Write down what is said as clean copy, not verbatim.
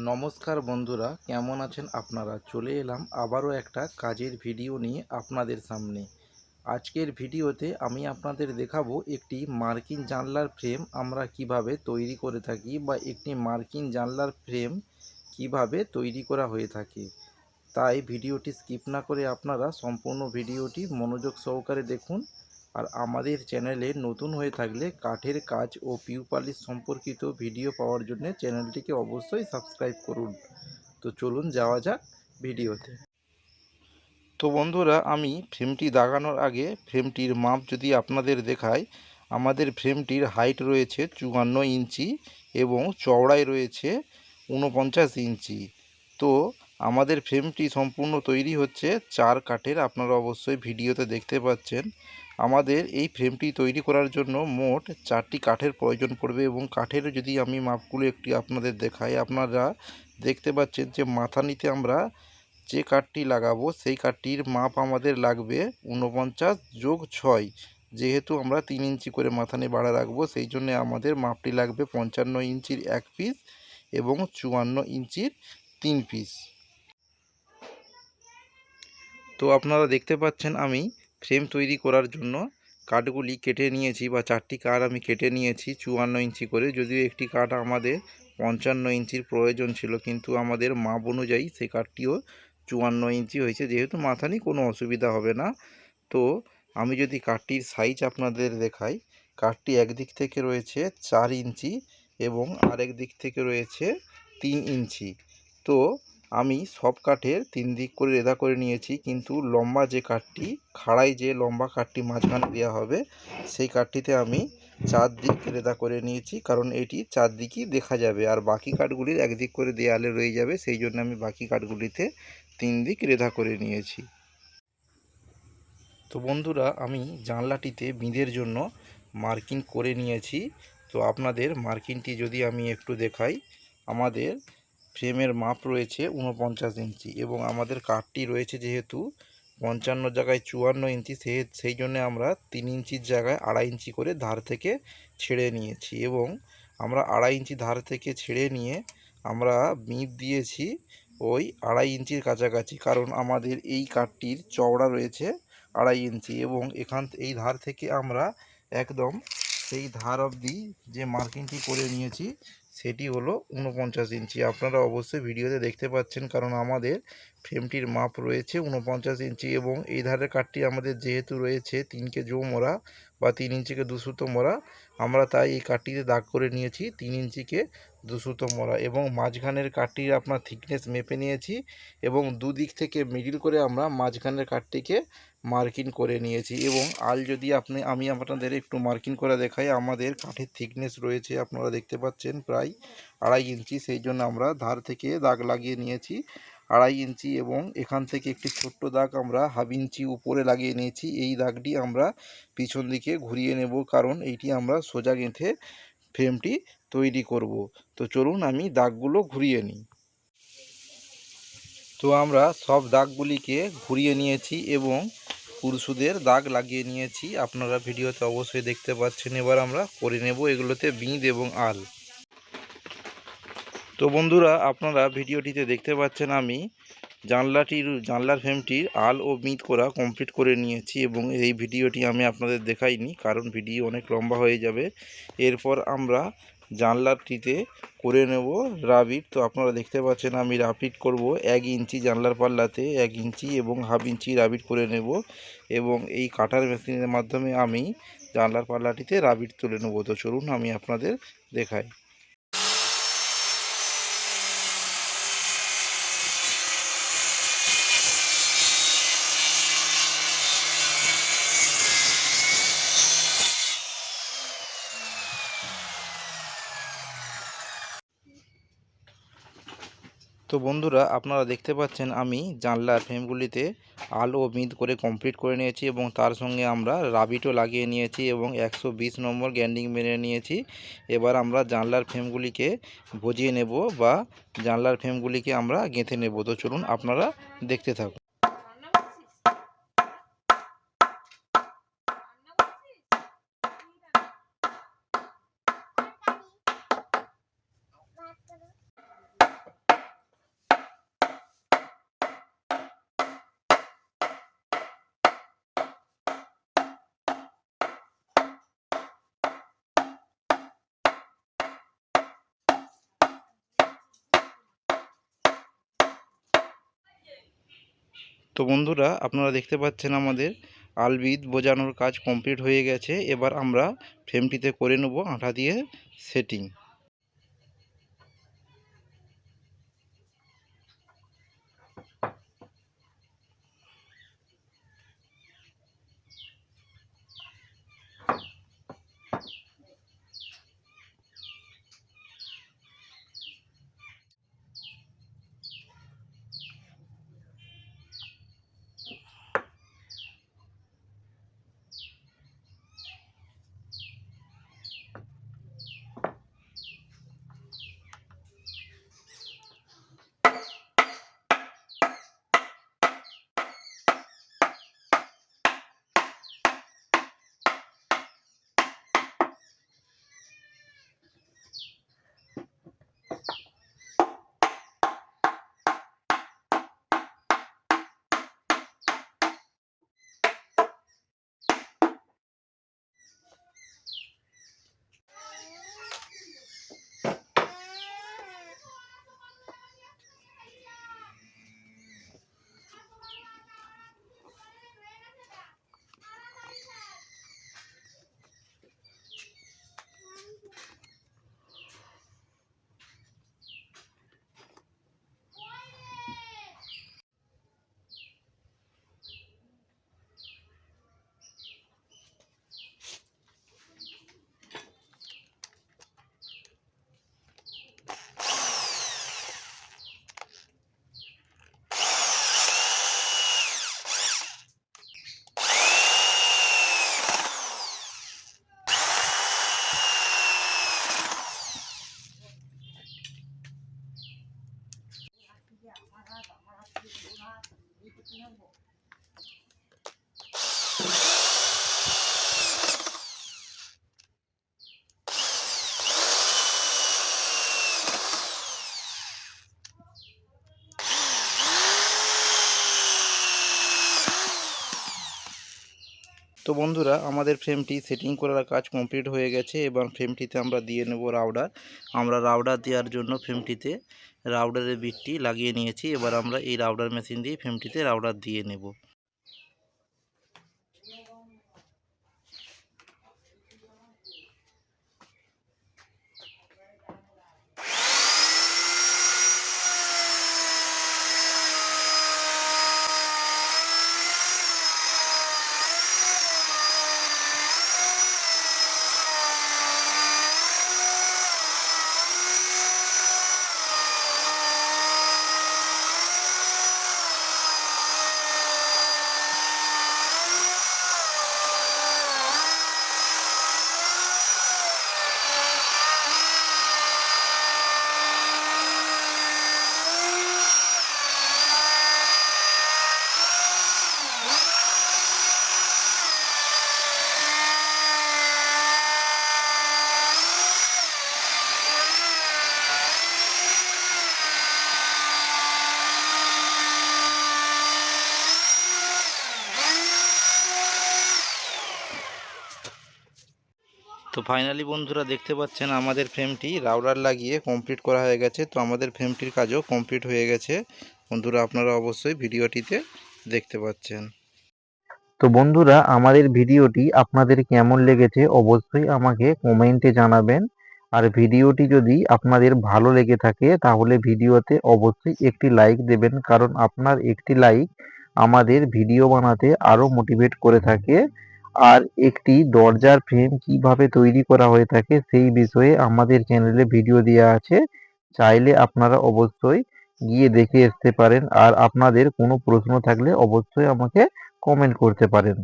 নমস্কার বন্ধুরা, কেমন আছেন আপনারা? চলে এলাম আবারও একটা কাজের ভিডিও নিয়ে আপনাদের সামনে। আজকের ভিডিওতে আমি আপনাদের দেখাবো একটি মার্কিন জানলার ফ্রেম আমরা কিভাবে তৈরি করে থাকি বা একটি মার্কিন জানলার ফ্রেম কিভাবে তৈরি করা হয়ে থাকে। তাই ভিডিওটি স্কিপ না করে আপনারা সম্পূর্ণ ভিডিওটি মনোযোগ সহকারে দেখুন। আর আমাদের চ্যানেলে নতুন হয়ে থাকলে কাঠের কাজ ও পিউ পালিশ সম্পর্কিত ভিডিও পাওয়ার জন্য চ্যানেলটিকে অবশ্যই সাবস্ক্রাইব করুন। তো চলুন যাওয়া যাক ভিডিওতে। তো বন্ধুরা, আমি ফ্রেমটি দাগানোর আগে ফ্রেমটির মাপ যদি আপনাদের দেখাই, আমাদের ফ্রেমটির হাইট রয়েছে 54 ইঞ্চি এবং চওড়ায় রয়েছে 49 ইঞ্চি। তো আমাদের ফ্রেমটি সম্পূর্ণ তৈরি হচ্ছে 4 কাঠের, আপনারা অবশ্যই ভিডিওতে দেখতে পাচ্ছেন। আমাদের এই ফ্রেমটি তৈরি করার জন্য মোট 4টি কাঠের প্রয়োজন পড়বে এবং কাঠের যদি আমি মাপগুলো একটি আপনাদের দেখাই, আপনারা দেখতে পাচ্ছেন যে মাথানিতে আমরা যে কাঠটি লাগাবো সেই কাঠটির মাপ আমাদের লাগবে 49+6। যেহেতু আমরা 3 ইঞ্চি করে মাথানি বাড়া রাখবো, সেই জন্য আমাদের মাপটি লাগবে 55 ইঞ্চির 1 পিস এবং 54 ইঞ্চির 3 পিস। তো আপনারা দেখতে পাচ্ছেন আমি ফ্রেম তৈরি করার জন্য কাঠগুলি কেটে নিয়েছি, বা 4টি কাঠ আমি কেটে নিয়েছি 54 ইঞ্চি করে। যদিও একটি কাঠ আমাদের 55 ইঞ্চির প্রয়োজন ছিল, কিন্তু আমাদের মাপ অনুযায়ী সেই কাঠটিও 54 ইঞ্চি হয়েছে, যেহেতু মাথানি কোনো অসুবিধা হবে না। তো আমি যদি কাঠটির সাইজ আপনাদের দেখাই, কাঠটি একদিক থেকে রয়েছে 4 ইঞ্চি এবং আরেক দিক থেকে রয়েছে 3 ইঞ্চি। তো আমি সব কাঠের 3 দিক করে রেঁধা করে নিয়েছি, কিন্তু লম্বা যে কাঠটি, খাড়াই যে লম্বা কাঠটি মাঝখানে দেওয়া হবে, সেই কাঠটিতে আমি 4 দিক রেঁধা করে নিয়েছি, কারণ এটি 4 দিকই দেখা যাবে। আর বাকি কাঠগুলির একদিক করে দেয়ালে রয়ে যাবে, সেই জন্য আমি বাকি কাঠগুলিতে 3 দিক রেঁধা করে নিয়েছি। তো বন্ধুরা, আমি জানলাটিতে বিঁধের জন্য মার্কিং করে নিয়েছি। তো আপনাদের মার্কিংটি যদি আমি একটু দেখাই, আমাদের ফ্রেমের মাপ রয়েছে 49 ইঞ্চি এবং আমাদের কাঠটি রয়েছে যেহেতু 55 জায়গায় 54 ইঞ্চি, সেই জন্য আমরা 3 ইঞ্চির জায়গায় 2.5 ইঞ্চি করে ধার থেকে ছেড়ে নিয়েছি এবং আমরা 2.5 ইঞ্চি ধার থেকে ছেড়ে নিয়ে আমরা বিঁধ দিয়েছি ওই 2.5 ইঞ্চির কাছাকাছি, কারণ আমাদের এই কাঠটির চওড়া রয়েছে 2.5 ইঞ্চি এবং এই ধার থেকে আমরা একদম সেই ধার অবধি যে মার্কিংটি করে নিয়েছি সেটি হলো 49 ইঞ্চি। আপনারা অবশ্যই ভিডিওতে দেখতে পাচ্ছেন, কারণ আমাদের ফ্রেমটির মাপ রয়েছে 49 ইঞ্চি এবং এই ধারের কাঠটি আমাদের যেহেতু রয়েছে 3কে জো মোড়া বা 3 ইঞ্চিকে 2 সুতো মোড়া, আমরা তাই এই কাঠটিতে দাগ করে নিয়েছি 3 ইঞ্চিকে 2 সুতো মোড়া এবং মাঝখানের কাঠটির আপনার থিকনেস মেপে নিয়েছি এবং দুদিক থেকে মিডিল করে আমরা মাঝখানের কাঠটিকে মার্কিং করে নিয়েছি। এবং যদি আমি আপনাদের একটু মার্কিং করে দেখাই, আমাদের কাঠের থিকনেস রয়েছে আপনারা দেখতে পাচ্ছেন প্রায় 2.5 ইঞ্চি, সেই জন্য আমরা ধার থেকে দাগ লাগিয়ে নিয়েছি 2.5 ইঞ্চি এবং এখান থেকে একটি ছোট্ট দাগ আমরা 1/2 ইঞ্চি উপরে লাগিয়ে নিয়েছি। এই দাগটি আমরা পিছন দিকে ঘুরিয়ে নেব, কারণ এইটি আমরা সোজা গেঁথে ফ্রেমটি তৈরি করব। তো চলুন আমি দাগগুলো ঘুরিয়ে নিই। তো আমরা সব দাগগুলিকে ঘুরিয়ে নিয়েছি এবং পুরুষদের দাগ লাগিয়ে নিয়েছি, আপনারা ভিডিওতে অবশ্যই দেখতে পাচ্ছেন। এবার আমরা করে নেব এগুলোতে বিঁধ এবং আল। তো বন্ধুরা, আপনারা ভিডিওটিতে দেখতে পাচ্ছেন আমি জানলার ফ্রেমটির আল ও বিঁধ করা কমপ্লিট করে নিয়েছি এবং এই ভিডিওটি আমি আপনাদের দেখাইনি, কারণ ভিডিও অনেক লম্বা হয়ে যাবে। এরপর আমরা জানলাটিতে করে নেব রাবিট। তো আপনারা দেখতে পাচ্ছেন আমি রাবিট করব 1 ইঞ্চি জানলার পাল্লাতে 1 ইঞ্চি এবং 1/2 ইঞ্চি রাবিট করে নেব এবং এই কাটার মেশিনের মাধ্যমে আমি জানলার পাল্লাটিতে রাবিট তুলে নেব। তো চলুন আমি আপনাদের দেখাই। তো বন্ধুরা, আপনারা দেখতে পাচ্ছেন আমি জানলার ফ্রেমগুলিতে আলো ও বিঁধ করে কমপ্লিট করে নিয়েছি এবং তার সঙ্গে আমরা রাবিটও লাগিয়ে নিয়েছি এবং 120 নম্বর গ্যান্ডিং মেরে নিয়েছি। এবার আমরা জানলার ফ্রেমগুলিকে ভজিয়ে নেব বা জানলার ফ্রেমগুলিকে আমরা গেঁথে নেব। তো চলুন আপনারা দেখতে থাকুন। তো বন্ধুরা, আপনারা দেখতে পাচ্ছেন আমাদের আলবিদ বোঝানোর কাজ কমপ্লিট হয়ে গেছে। এবার আমরা ফ্রেমটিতে করে নেব আঠা দিয়ে সেটিং। তো বন্ধুরা, আমাদের ফ্রেমটি সেটিং করার কাজ কমপ্লিট হয়ে গেছে। এবার ফ্রেমটিতে আমরা দিয়ে নেব রাউডার। আমরা রাউডার দেওয়ার জন্য ফ্রেমটিতে রাউডারের বিটটি লাগিয়ে নিয়েছি। এবার আমরা এই রাউডার মেশিন দিয়ে ফ্রেমটিতে রাউডার দিয়ে নেব। তো ফাইনালি বন্ধুরা, দেখতে পাচ্ছেন আমাদের ফ্রেমটি রাউডার লাগিয়ে কমপ্লিট করা হয়ে গেছে। তো আমাদের ফ্রেমটির কাজও কমপ্লিট হয়ে গেছে বন্ধুরা, আপনারা অবশ্যই ভিডিওটিতে দেখতে পাচ্ছেন। তো বন্ধুরা, আমাদের ভিডিওটি আপনাদের কেমন লেগেছে অবশ্যই আমাকে কমেন্টে জানাবেন। আর ভিডিওটি যদি আপনাদের ভালো লেগে থাকে তাহলে ভিডিওতে অবশ্যই একটি লাইক দেবেন, কারণ আপনার একটি লাইক আমাদের ভিডিও বানাতে আরও মোটিভেট করে থাকে। আর একটি দরজার ফ্রেম কিভাবে তৈরি করা হয়ে থাকে সেই বিষয়ে আমাদের চ্যানেলে ভিডিও দেওয়া আছে, চাইলে আপনারা অবশ্যই গিয়ে দেখে আসতে পারেন। আর আপনাদের কোনো প্রশ্ন থাকলে অবশ্যই আমাকে কমেন্ট করতে পারেন।